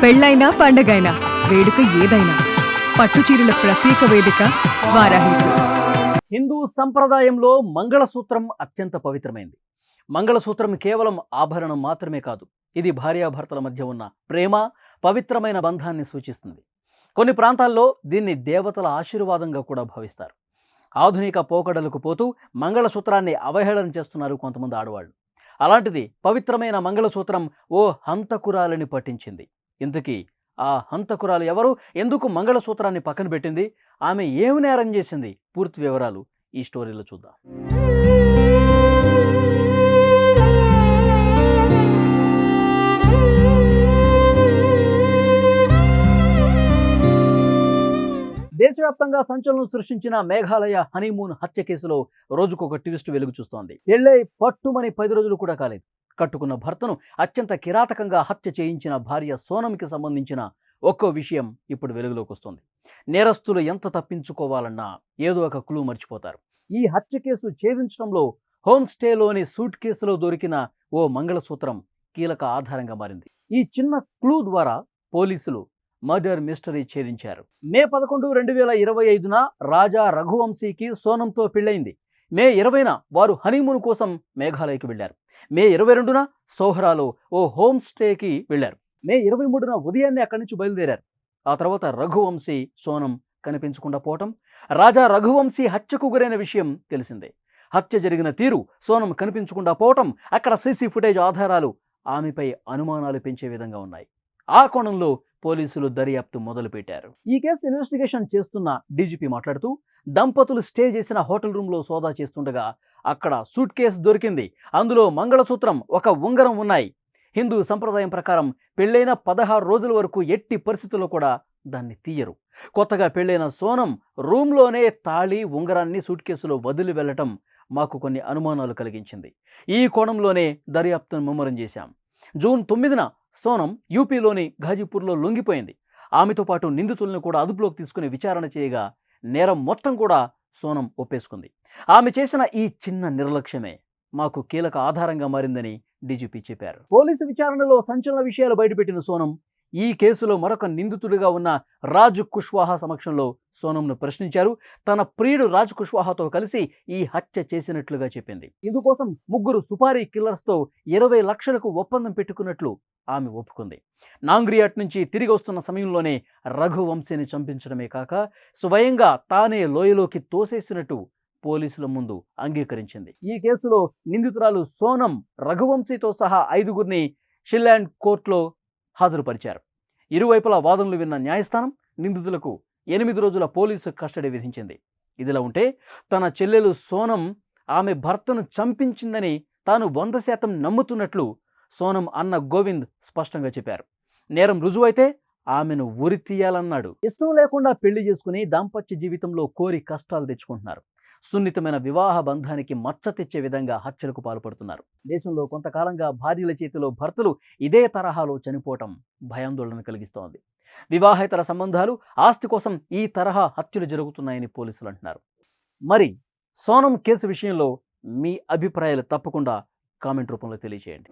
పెళ్ళైనా పండగైనా వేడుక ఏదైనా పట్టుచీరల ప్రత్యేక వేదిక వారాహి సిల్క్స్. హిందూ సంప్రదాయంలో మంగళసూత్రం అత్యంత పవిత్రమైంది. మంగళసూత్రం కేవలం ఆభరణం మాత్రమే కాదు, ఇది భార్యాభర్తల మధ్య ఉన్న ప్రేమ, పవిత్రమైన బంధాన్ని సూచిస్తుంది. కొన్ని ప్రాంతాల్లో దీన్ని దేవతల ఆశీర్వాదంగా కూడా భావిస్తారు. ఆధునిక పోకడలకు పోతూ మంగళసూత్రాన్ని అవహేళన చేస్తున్నారు కొంతమంది ఆడవాళ్ళు. అలాంటిది పవిత్రమైన మంగళసూత్రం ఓ హంతకురాలిని పట్టించింది. ఇంతకీ ఆ హంతకురాలు ఎవరు? ఎందుకు మంగళసూత్రాన్ని పక్కన పెట్టింది? ఆమె ఏమి నేరం చేసింది? పూర్తి వివరాలు ఈ స్టోరీలో చూద్దాం. దేశవ్యాప్తంగా సంచలనం సృష్టించిన మేఘాలయ హనీమూన్ హత్య కేసులో రోజుకొక ట్విస్ట్ వెలుగు చూస్తోంది. పెళ్ళై పట్టుమని 10 రోజులు కూడా కాలేదు. కట్టుకున్న భర్తను అత్యంత కిరాతకంగా హత్య చేయించిన భార్య సోనంకి సంబంధించిన ఒక్కో విషయం ఇప్పుడు వెలుగులోకి వస్తుంది. నేరస్తులు ఎంత తప్పించుకోవాలన్నా ఏదో ఒక క్లూ మర్చిపోతారు. ఈ హత్య కేసు ఛేదించడంలో హోమ్ స్టేలోని సూట్ కేసులో దొరికిన ఓ మంగళసూత్రం కీలక ఆధారంగా మారింది. ఈ చిన్న క్లూ ద్వారా పోలీసులు మర్డర్ మిస్టరీ ఛేదించారు. మే 11, 2025న రాజా రఘువంశీకి సోనంతో పెళ్ళైంది. మే 20న వారు హనీమూన్ కోసం మేఘాలయకి వెళ్లారు. మే 22న సోహరాలో ఓ హోమ్ స్టేకి వెళ్లారు. మే 23న ఉదయాన్నే అక్కడి నుంచి బయలుదేరారు. ఆ తర్వాత రఘువంశీ, సోనం కనిపించకుండా పోవటం, రాజా రఘువంశీ హత్యకు గురైన విషయం తెలిసిందే. హత్య జరిగిన తీరు, సోనం కనిపించకుండా పోవటం, అక్కడ సీసీ ఫుటేజ్ ఆధారాలు ఆమెపై అనుమానాలు పెంచే విధంగా ఉన్నాయి. ఆ కోణంలో పోలీసులు దర్యాప్తు మొదలుపెట్టారు. ఈ కేసు ఇన్వెస్టిగేషన్ చేస్తున్న డీజీపీ మాట్లాడుతూ, దంపతులు స్టే చేసిన హోటల్ రూమ్లో సోదా చేస్తుండగా అక్కడ సూట్ కేసు దొరికింది. అందులో మంగళసూత్రం, ఒక ఉంగరం ఉన్నాయి. హిందూ సంప్రదాయం ప్రకారం పెళ్ళైన 16 రోజుల వరకు ఎట్టి పరిస్థితుల్లో కూడా దాన్ని తీయరు. కొత్తగా పెళ్ళైన సోనం రూమ్లోనే తాళి, ఉంగరాన్ని సూట్ కేసులో వదిలి వెళ్ళటం మాకు కొన్ని అనుమానాలు కలిగించింది. ఈ కోణంలోనే దర్యాప్తును ముమ్మరం చేశాం. జూన్ 9న సోనం యూపీలోని ఘాజీపూర్లో లొంగిపోయింది. ఆమెతో పాటు నిందితులను కూడా అదుపులోకి తీసుకుని విచారణ చేయగా నేరం మొత్తం కూడా సోనం ఒప్పేసుకుంది. ఆమె చేసిన ఈ చిన్న నిర్లక్ష్యమే మాకు కీలక ఆధారంగా మారిందని డీజీపీ చెప్పారు. పోలీసు విచారణలో సంచలన విషయాలు బయటపెట్టిన సోనం ఈ కేసులో మరొక నిందితుడిగా ఉన్న రాజ్ కుష్వాహా సమక్షంలో సోనంను ప్రశ్నించారు. తన ప్రియుడు రాజ్ కుష్వాహాతో కలిసి ఈ హత్య చేసినట్లుగా చెప్పింది. ఇందుకోసం 3 సుపారీ కిల్లర్స్తో 20 లక్షలకు ఒప్పందం పెట్టుకున్నట్లు ఆమె ఒప్పుకుంది. నాంగ్రియాట్ నుంచి తిరిగి వస్తున్న సమయంలోనే రఘువంశీని చంపించడమే కాక స్వయంగా తానే లోయలోకి తోసేసినట్టు పోలీసుల ముందు అంగీకరించింది. ఈ కేసులో నిందితురాలు సోనం రఘువంశీతో సహా 5గురిని షిల్లాండ్ కోర్టులో హాజరుపరిచారు. ఇరువైపులా వాదనలు విన్న న్యాయస్థానం నిందితులకు 8 రోజుల పోలీసు కస్టడీ విధించింది. ఇదిలా ఉంటే తన చెల్లెలు సోనం ఆమె భర్తను చంపించిందని తాను 100% నమ్ముతున్నట్లు సోనం అన్న గోవింద్ స్పష్టంగా చెప్పారు. నేరం రుజువైతే ఆమెను ఉరి తీయాలన్నాడు. ఇష్టం లేకుండా పెళ్లి చేసుకుని దాంపత్య జీవితంలో కోరి కష్టాలు తెచ్చుకుంటున్నారు. సున్నితమైన వివాహ బంధానికి మచ్చ తెచ్చే విధంగా హత్యలకు పాల్పడుతున్నారు. దేశంలో కొంతకాలంగా భార్యల చేతిలో భర్తలు ఇదే తరహాలో చనిపోవటం భయాందోళన కలిగిస్తోంది. వివాహేతర సంబంధాలు, ఆస్తి కోసం ఈ తరహా హత్యలు జరుగుతున్నాయని పోలీసులు అంటున్నారు. మరి సోనం కేసు విషయంలో మీ అభిప్రాయాలు తప్పకుండా కామెంట్ రూపంలో తెలియజేయండి.